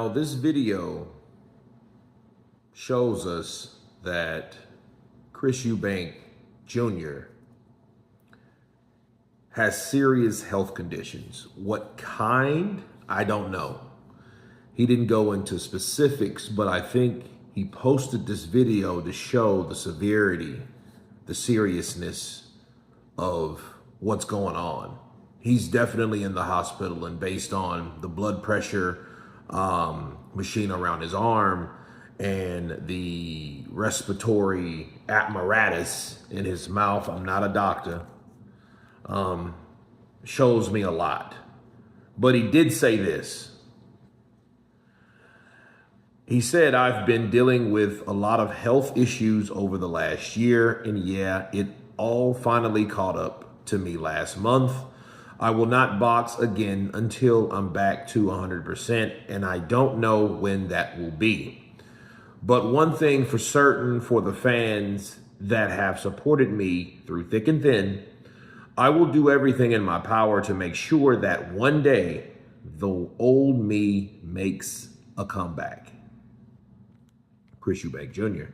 Now, this video shows us that Chris Eubank Jr. has serious health conditions. What kind? I don't know. He didn't go into specifics, but I think he posted this video to show the severity, the seriousness of what's going on. He's definitely in the hospital, and based on the blood pressure machine around his arm and the respiratory apparatus in his mouth, I'm not a doctor, shows me a lot. But he did say this. He said, I've been dealing with a lot of health issues over the last year, and yeah, it all finally caught up to me last month. I will not box again until I'm back to 100%, and I don't know when that will be. But one thing for certain, for the fans that have supported me through thick and thin, I will do everything in my power to make sure that one day the old me makes a comeback. Chris Eubank Jr.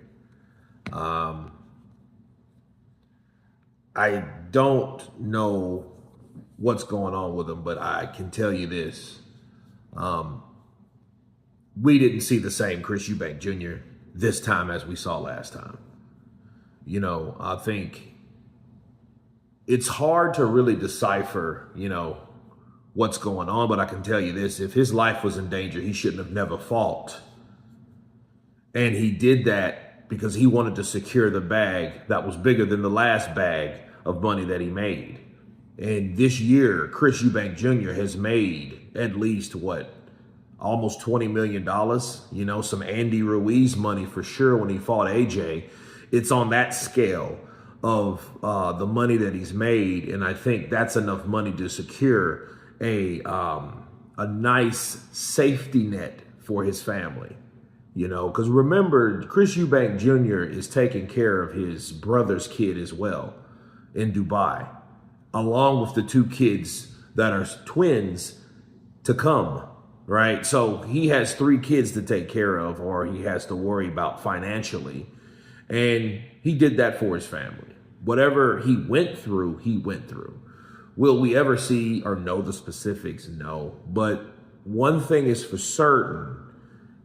I don't know what's going on with him, but I can tell you this. We didn't see the same Chris Eubank Jr. this time as we saw last time. You know, I think it's hard to really decipher, what's going on, but I can tell you this. If his life was in danger, he shouldn't have never fought. And he did that because he wanted to secure the bag that was bigger than the last bag of money that he made. And this year, Chris Eubank Jr. has made at least, almost $20 million. Some Andy Ruiz money for sure when he fought AJ. It's on that scale of the money that he's made. And I think that's enough money to secure a nice safety net for his family. Because remember, Chris Eubank Jr. is taking care of his brother's kid as well in Dubai, along with the two kids that are twins to come, right? So he has 3 kids to take care of, or he has to worry about financially. And he did that for his family. Whatever he went through, he went through. Will we ever see or know the specifics? No. But one thing is for certain,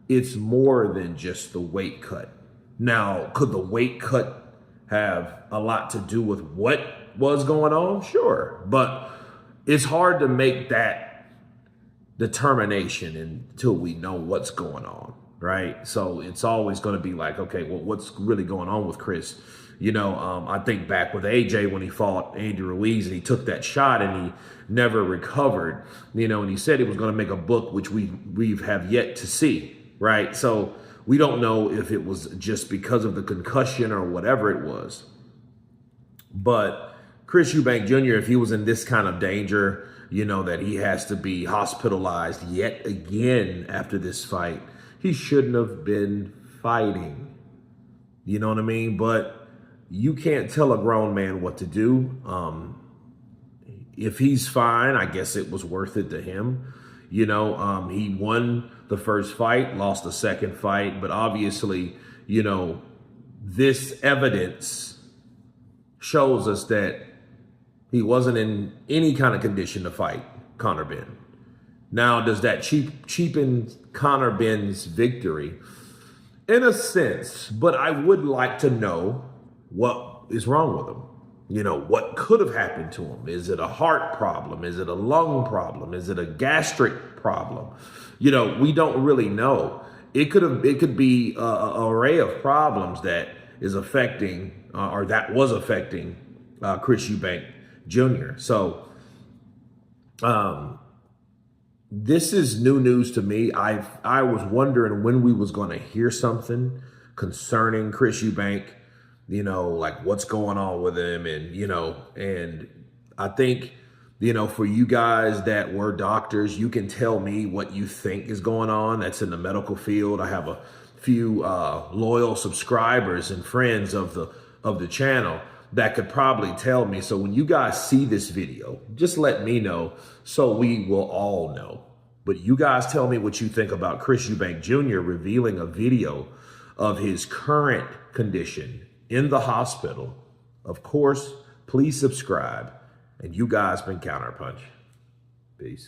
it's more than just the weight cut. Now, could the weight cut have a lot to do with what was going on? Sure. But it's hard to make that determination until we know what's going on, right? So it's always going to be like, okay, well, what's really going on with Chris? I think back with AJ when he fought Andy Ruiz and he took that shot and he never recovered, and he said he was going to make a book, which we have yet to see. Right. So we don't know if it was just because of the concussion or whatever it was. But Chris Eubank Jr., if he was in this kind of danger, that he has to be hospitalized yet again after this fight, he shouldn't have been fighting. You know what I mean? But you can't tell a grown man what to do. If he's fine, I guess it was worth it to him. He won the first fight, lost the second fight, but obviously, this evidence shows us that he wasn't in any kind of condition to fight Conor Benn. Now, does that cheapen Conor Benn's victory? In a sense, but I would like to know what is wrong with him. What could have happened to him? Is it a heart problem? Is it a lung problem? Is it a gastric problem? We don't really know. It could be an array of problems that is affecting or that was affecting Chris Eubank Jr. So this is new news to me. I was wondering when we was going to hear something concerning Chris Eubank. Like what's going on with him. And I think, for you guys that were doctors, you can tell me what you think is going on. That's in the medical field. I have a few loyal subscribers and friends of the channel that could probably tell me. So when you guys see this video, just let me know so we will all know, But you guys tell me what you think about Chris Eubank Jr. revealing a video of his current condition in the hospital. Of course, please subscribe. And you guys been Counterpunch. Peace.